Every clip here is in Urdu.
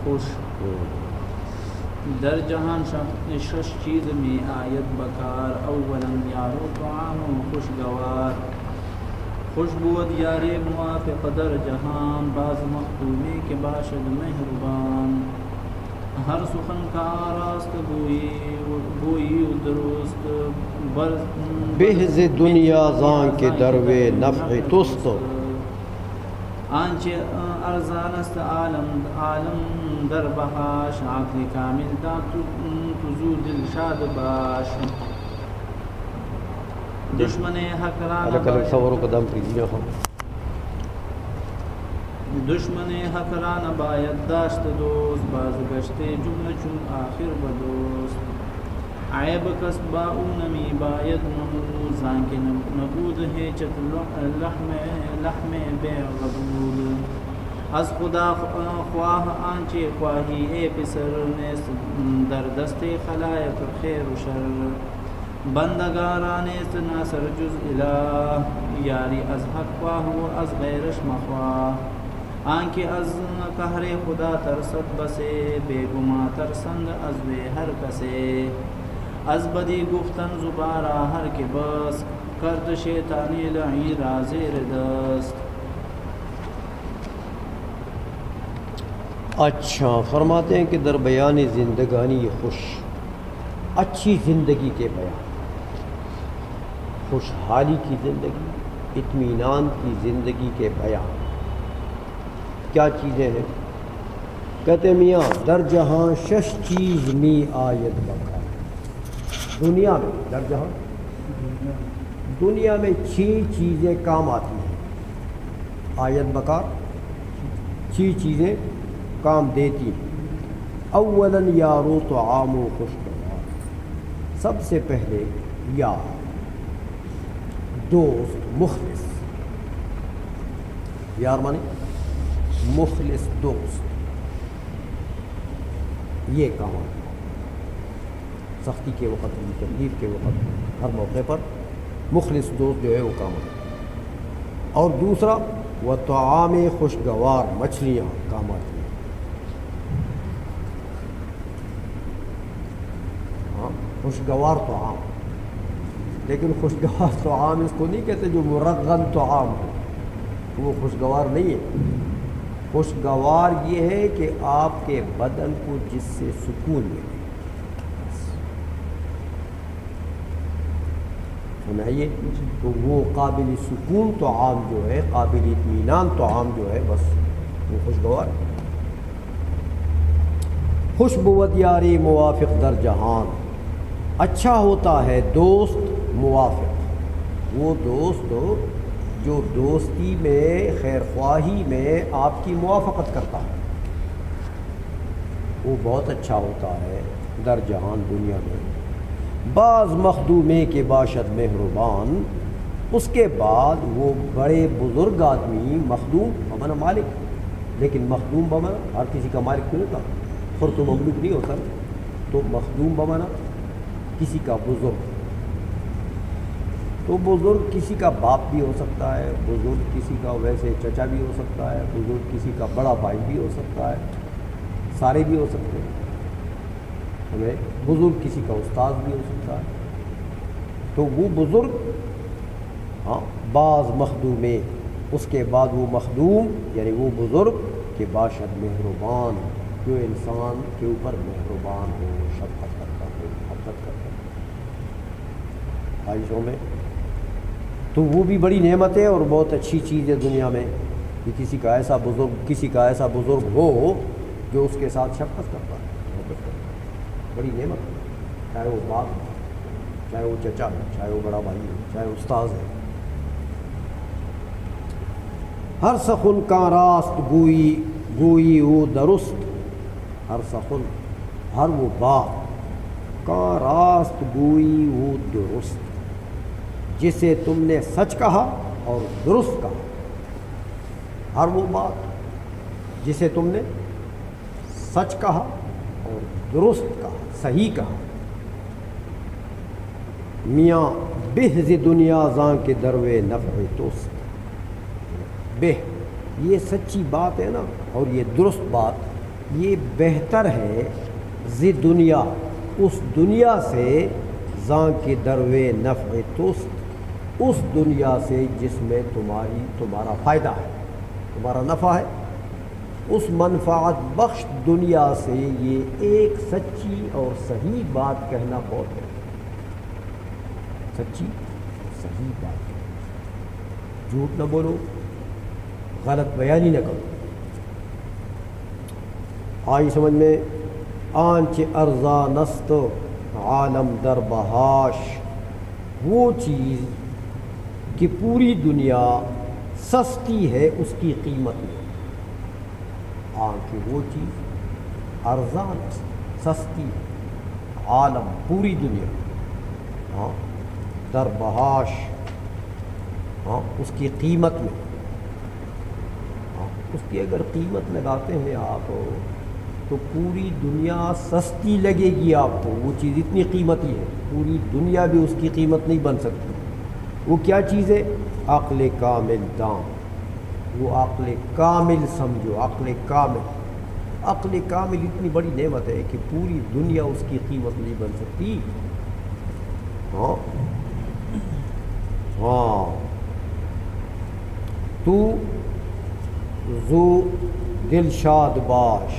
خوش در جہان شش چیز میں آیت بکار اولا یارو طعام خوشگوار خوشبود یار موافق در جہان باز مختومی کے باشد مہربان ہر سخن کا راست گوئی و درست بہز دنیا زان کے دروے نفع تست آنچه ارزان است عالم در بهاش عقل کامل دا تو زود دلشاد باش دشمن حقران باید داشت دوست باز گشته جمله چون آخر بدوست عیب کس با او نمی باید نمود زانکه نبود هیچت لحم بے غبود از خدا خواہ آنچه خواهی ای پسر نیست در دست خلائق خیر و شر بندگاران است ناصر جز الہ یاری از حق خواہ و از غیرش مخواہ آنکه از قهر خدا ترسد بسے بے گما ترسند از وی ہر کسے از بدی گفتن زبارہ ہر کے بس کرد شیطانی لعی رازیر دست. اچھا فرماتے ہیں کہ در بیان زندگانی خوش اچھی زندگی کے بیان خوشحالی کی زندگی اطمینان کی زندگی کے بیان کیا چیزیں ہیں؟ کہتے میاں در جہاں شش چیز می آیت بکا دنیا میں در جہاں دنیا میں 6 چیزیں کام آتی ہیں آیت بکار 6 چیزیں کام دیتی ہیں. اولا یارو طعام و خوشگوار سب سے پہلے یار دوست مخلص یار مانے مخلص دوست یہ کام آتا ہے سختی کے وقت بھی تکلیف کے وقت ہر موقع پر مخلص دوست جو ہے وہ کام آتا ہے. اور دوسرا وہ طعام خوشگوار مچھلیاں کام آتی ہیں. خوشگوار طعام لیکن خوشگوار طعام اس کو نہیں کہتے جو مرغن طعام ہو وہ خوشگوار نہیں ہے. خوشگوار یہ ہے کہ آپ کے بدن کو جس سے سکون ملے سنائیے تو وہ قابل سکون طعام جو ہے قابل اطمینان طعام جو ہے بس وہ خوشگوار ہے. خوش بود یاری موافق در جہان اچھا ہوتا ہے دوست موافق وہ دوست جو دوستی میں خیر خواہی میں آپ کی موافقت کرتا ہے وہ بہت اچھا ہوتا ہے در جہان دنیا میں. بعض مخدومے کے باشد مہربان اس کے بعد وہ بڑے بزرگ آدمی مخدوم بمانا مالک لیکن مخدوم بمانا ہر کسی کا مالک نہیں ہوتا خود تو مملوک نہیں ہوتا تو مخدوم بمانا کسی کا بزرگ تو بزرگ کسی کا باپ بھی ہو سکتا ہے بزرگ کسی کا ویسے چچا بھی ہو سکتا ہے بزرگ کسی کا بڑا بھائی بھی ہو سکتا ہے سارے بھی ہو سکتے ہیں ہمیں بزرگ کسی کا استاد بھی ہو سکتا ہے تو وہ بزرگ بعض مخدومے اس کے بعد وہ مخدوم یعنی وہ بزرگ کے باشد مہربان جو انسان کے اوپر مہربان ہو شفقت کرتا ہو محبت کرتا ہو خواہشوں میں تو وہ بھی بڑی نعمت ہے اور بہت اچھی چیز ہے دنیا میں کہ کسی کا ایسا بزرگ ہو جو اس کے ساتھ شفقت کرتا ہے محبت کرتا ہے بڑی نعمت ہے چاہے وہ باپ ہے چاہے وہ چچا ہے چاہے وہ بڑا بھائی ہے چاہے استاد ہے. ہر سخن کا راست گوئی وہ درست ہر سخن ہر وہ بات کا راست گوئی وہ درست جسے تم نے سچ کہا اور درست کہا. ہر وہ بات جسے تم نے سچ کہا اور درست کہا صحیح کہا. میاں بہز دنیا زاں کے دروے نفع توست بہ یہ سچی بات ہے نا اور یہ درست بات یہ بہتر ہے زی دنیا اس دنیا سے زاں کے دروے نفع توست اس دنیا سے جس میں تمہارا فائدہ ہے، تمہارا نفع ہے، اس منفعت بخش دنیا سے یہ ایک سچی اور صحیح بات کہنا بہت ہے، سچی صحیح بات ہے، جھوٹ نہ بولو، غلط بیانی نہ کرو۔ آئی سمجھ میں؟ آنچ ارزانست عالم در بہاش، وہ چیز کہ پوری دنیا سستی ہے اس کی قیمت میں، کہ وہ چیز ارزان سستی ہے، عالم پوری دنیا، در بہاش، اس کی قیمت میں، اس کی اگر قیمت لگاتے ہیں آپ تو پوری دنیا سستی لگے گی آپ کو، وہ چیز اتنی قیمتی ہے، پوری دنیا بھی اس کی قیمت نہیں بن سکتی۔ وہ کیا چیز ہے؟ عقل کامل دان، وہ عقل کامل سمجھو، عقل کامل، عقل کامل اتنی بڑی نعمت ہے کہ پوری دنیا اس کی قیمت نہیں بن سکتی۔ ہاں تو زو دل شاد باش،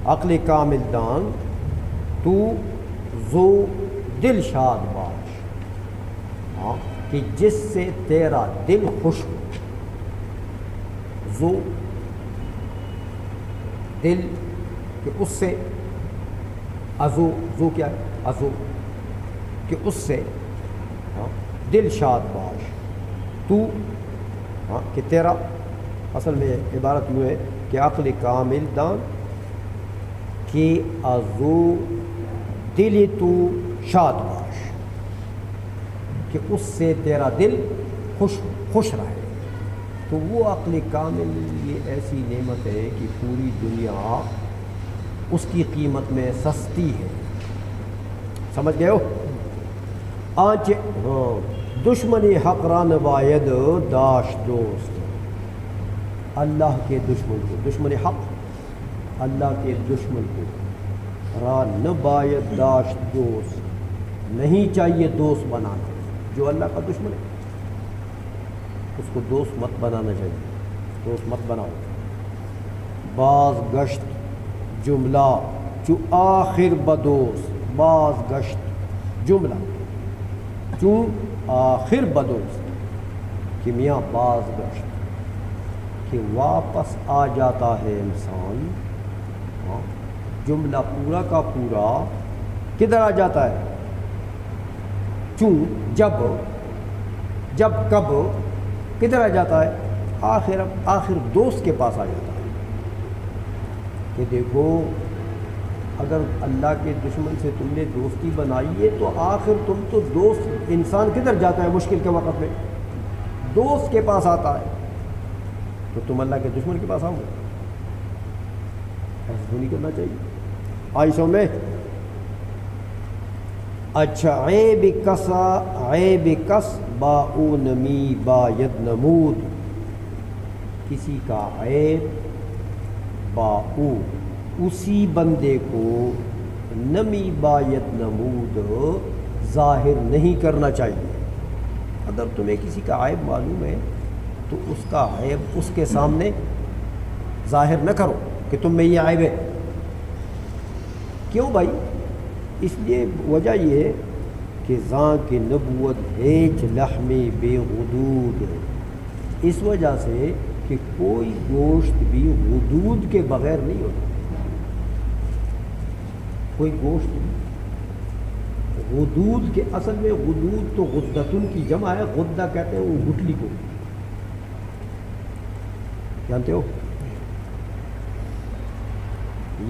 عقل کامل دان، تو زو دل شاد باش، کہ جس سے تیرا دل خوش ہو، زو دل کہ اس سے، ازو، زو کیا ہے؟ ازو کہ اس سے دل شاد باش، تو کہ تیرا، اصل میں عبارت یوں ہے کہ عقل کامل دان کہ ازو دل تو شاد باش، کہ اس سے تیرا دل خوش رہے۔ تو وہ عقل کامل یہ ایسی نعمت ہے کہ پوری دنیا اس کی قیمت میں سستی ہے، سمجھ گئے ہو؟ آنچ دشمنی حق را نباید داشت دوست، اللہ کے دشمن کو، دشمن حق اللہ کے دشمن کو، را نباید داشت دوست، نہیں چاہیے دوست بنانا، جو اللہ کا دشمن ہے اس کو دوست مت بنانا چاہیے، دوست مت بناؤ۔ باز گشت جملہ جو آخر بدوست، باز گشت جملہ چون آخر بدوست، کہ میاں باز گشت کہ واپس آ جاتا ہے انسان، جملہ پورا کا پورا کدھر آ جاتا ہے؟ چون جب کب کدھر آ جاتا ہے؟ آخر دوست کے پاس آ جاتا ہے، کہ دیکھو اگر اللہ کے دشمن سے تم نے دوستی بنائی ہے تو آخر تم تو دوست، انسان کدھر جاتا ہے مشکل کے وقت میں؟ دوست کے پاس آتا ہے، تو تم اللہ کے دشمن کے پاس آؤ گے؟ ایسا نہیں کرنا چاہیے۔ آئی سو میں اچھا، عیب کس با او نمی باید نمود، کسی کا عیب با او اسی بندے کو نمی باید نمود ظاہر نہیں کرنا چاہیے۔ اگر تمہیں کسی کا عیب معلوم ہے تو اس کا عیب اس کے سامنے ظاہر نہ کرو کہ تم میں یہ عیب ہے۔ کیوں بھائی؟ اس لیے وجہ یہ ہے کہ زاں کی نبوت ہیچ لحمی بے غدود، اس وجہ سے کہ کوئی گوشت بھی غدود کے بغیر نہیں ہوتا، کوئی گوشت بھی غدود کے، اصل میں غدود تو غدتن کی جمع ہے، غدہ کہتے ہیں وہ گٹلی کو، جانتے ہو؟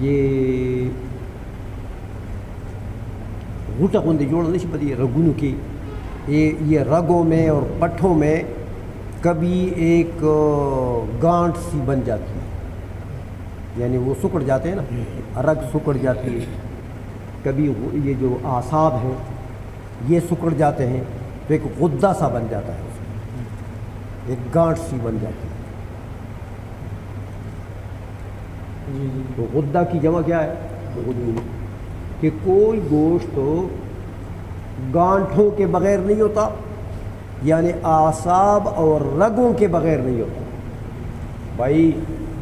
یہ غوٹا کندی جوڑ نہیں پتی رگونو کی، یہ رگوں میں اور پٹھوں میں کبھی ایک گانٹ سی بن جاتی ہے، یعنی وہ سکڑ جاتے ہیں نا، رگ سکڑ جاتی ہے، کبھی یہ جو اعصاب ہیں یہ سکڑ جاتے ہیں تو ایک غدہ سا بن جاتا ہے، اس میں ایک گانٹ سی بن جاتی ہے۔ تو غدہ کی جمع کیا ہے؟ غدو، کہ کوئی گوشت تو گانٹھوں کے بغیر نہیں ہوتا، یعنی اعصاب اور رگوں کے بغیر نہیں ہوتا بھائی۔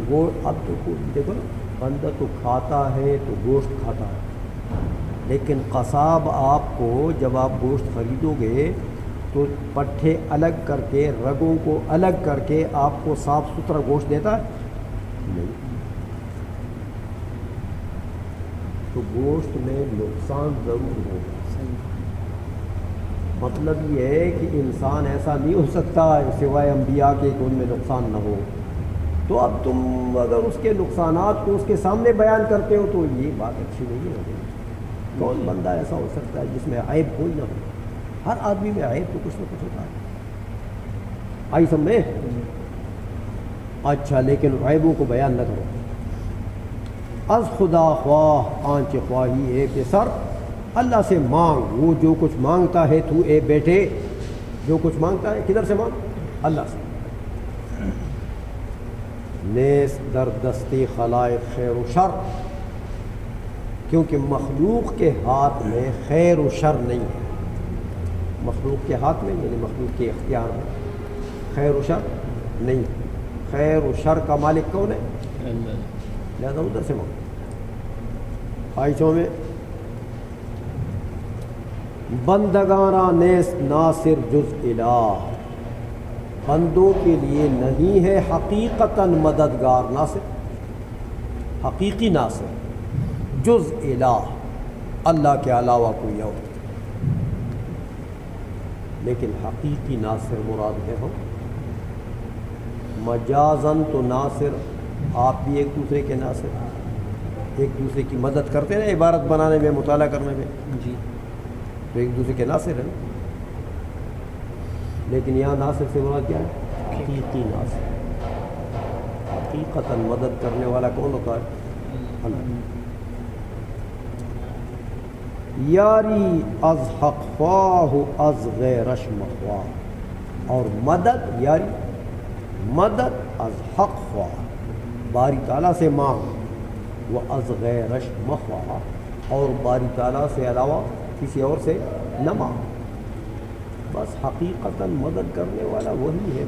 وہ اب تو دیکھو نا، بندہ تو کھاتا ہے تو گوشت کھاتا ہے، لیکن قصاب آپ کو جب آپ گوشت خریدو گے تو پٹھے الگ کر کے، رگوں کو الگ کر کے آپ کو صاف ستھرا گوشت دیتا ہے؟ نہیں۔ تو گوشت میں نقصان ضرور ہوگا۔ مطلب یہ ہے کہ انسان ایسا نہیں ہو سکتا سوائے انبیاء کے کہ ان میں نقصان نہ ہو۔ تو اب تم اگر اس کے نقصانات کو اس کے سامنے بیان کرتے ہو تو یہ بات اچھی نہیں ہوگی۔ کون بندہ ایسا ہو سکتا ہے جس میں عیب کوئی نہ ہو؟ ہر آدمی میں عیب تو کچھ نہ کچھ ہوتا ہے۔ آئی سب میں؟ اچھا، لیکن عیبوں کو بیان نہ کرو۔ از خدا خواہ آنچ خواہی ہے پسر، اللہ سے مانگ وہ جو کچھ مانگتا ہے تو اے بیٹے، جو کچھ مانگتا ہے کدھر سے مانگ؟ اللہ سے۔ نیس در دستی خلائق خیر و شر، کیونکہ مخلوق کے ہاتھ میں خیر و شر نہیں ہے۔ مخلوق کے ہاتھ میں یعنی مخلوق کے اختیار میں خیر و شر نہیں۔ خیر و شر کا مالک کون ہے؟ لہذا ادھر سے مانگ۔ آئیچوں میں بندگانا نیست ناصر جز الہ، بندوں کے لیے نہیں ہے حقیقتاً مددگار ناصر، حقیقی ناصر، جز الہ، اللہ کے علاوہ کوئی اور، لیکن حقیقی ناصر مراد ہے ہم۔ مجازن تو ناصر آپ بھی ایک دوسرے کے ناصر، ایک دوسرے کی مدد کرتے ہیں عبارت بنانے میں، مطالعہ کرنے میں، جی تو ایک دوسرے کے ناصر ہیں، لیکن یہاں ناصر سے مراد کیا ہے؟ حقیقی ناصر۔ حقیقتاً مدد کرنے والا کون ہوتا ہے؟ اللہ۔ یاری از حق خواہ از غیرش مخواہ، اور مدد یاری، مدد از حق خواہ، باری تعالیٰ سے مانگ، وہ از غیرش مخواہ، اور باری تعالیٰ سے علاوہ کسی اور سے نہ مانگ۔ بس حقیقتاً مدد کرنے والا وہی ہے۔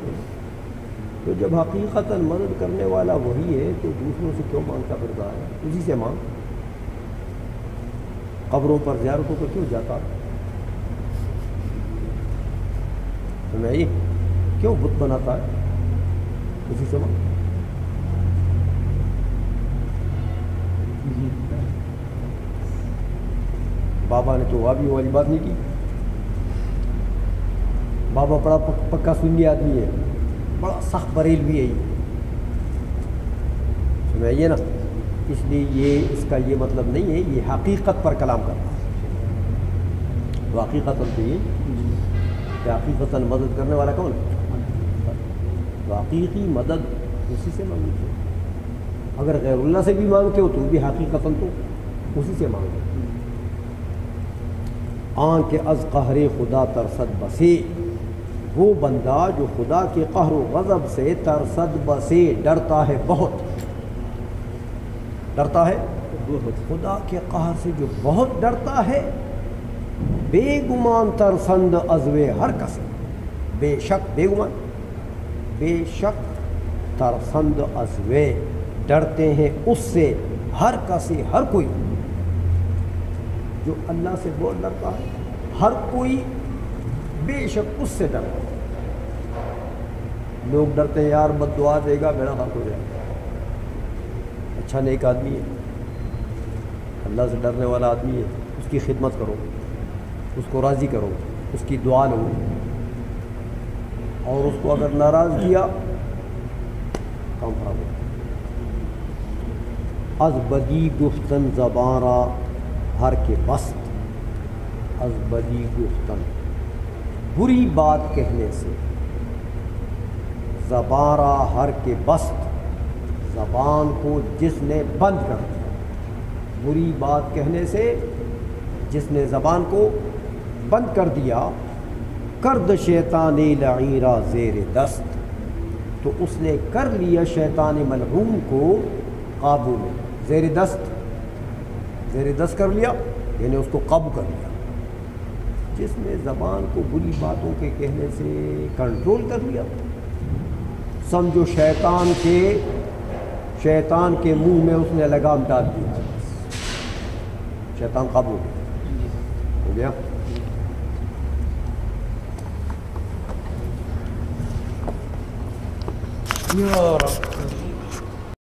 تو جب حقیقتاً مدد کرنے والا وہی ہے تو دوسروں سے کیوں مانگتا پھرتا ہے؟ اسی سے مانگ۔ قبروں پر زیارتوں پر کیوں جاتا؟ سمجھائیے، کیوں بت بناتا ہے؟ اسی سے مانگ۔ بابا نے تو وابی والی بات نہیں کی۔ بابا بڑا پکا سنی آدمی ہے، بڑا سخت بریلوی ہے یہ، سمجھائیے نا۔ اس لیے یہ اس کا یہ مطلب نہیں ہے یہ حقیقت پر کلام کرتا ہے۔ تو حقیقتاً تو یہ کہ حقیقتاً مدد کرنے والا کون ہے؟ تو حقیقی مدد اسی سے مانگتے ہو۔ اگر غیر اللہ سے بھی مانگتے ہو تو بھی حقیقتاً تو اسی سے مانگتے ہو۔ آن کے از قہر خدا ترسد بسے، وہ بندہ جو خدا کے قہر و غضب سے ترسد بسے ڈرتا ہے، بہت ڈرتا ہے، خدا کے قہر سے جو بہت ڈرتا ہے، بے گمان ترسند ازوے ہر کس، بے شک، بے گمان، بے شک، ترسند ازوے ڈرتے ہیں اس سے ہر کسی، ہر کوئی، جو اللہ سے بہت ڈرتا ہے، ہر کوئی بے شک اس سے ڈرتا ہے۔ لوگ ڈرتے ہیں یار بد دعا دے گا میرا حق ہو جائے گا۔ اچھا نیک آدمی ہے، اللہ سے ڈرنے والا آدمی ہے، اس کی خدمت کرو، اس کو راضی کرو، اس کی دعا لو، اور اس کو اگر ناراض کیا کام خراب ہو۔ از بدی گفتن زبان را ہر کے بست، از بدی گفتن، بری بات کہنے سے، زبان را ہر کے بست، زبان کو جس نے بند کر دیا، بری بات کہنے سے جس نے زبان کو بند کر دیا، کرد شیطانی لعیرہ زیر دست، تو اس نے کر لیا شیطان ملعون کو قابو میں، زیر دست کر لیا یعنی اس کو قابو کر لیا. جس نے زبان کو بری باتوں کے کہنے سے کنٹرول کر لیا، سمجھو شیطان کے منہ میں اس نے لگام ڈال دیا، شیطان قابو ہو گیا. یا رب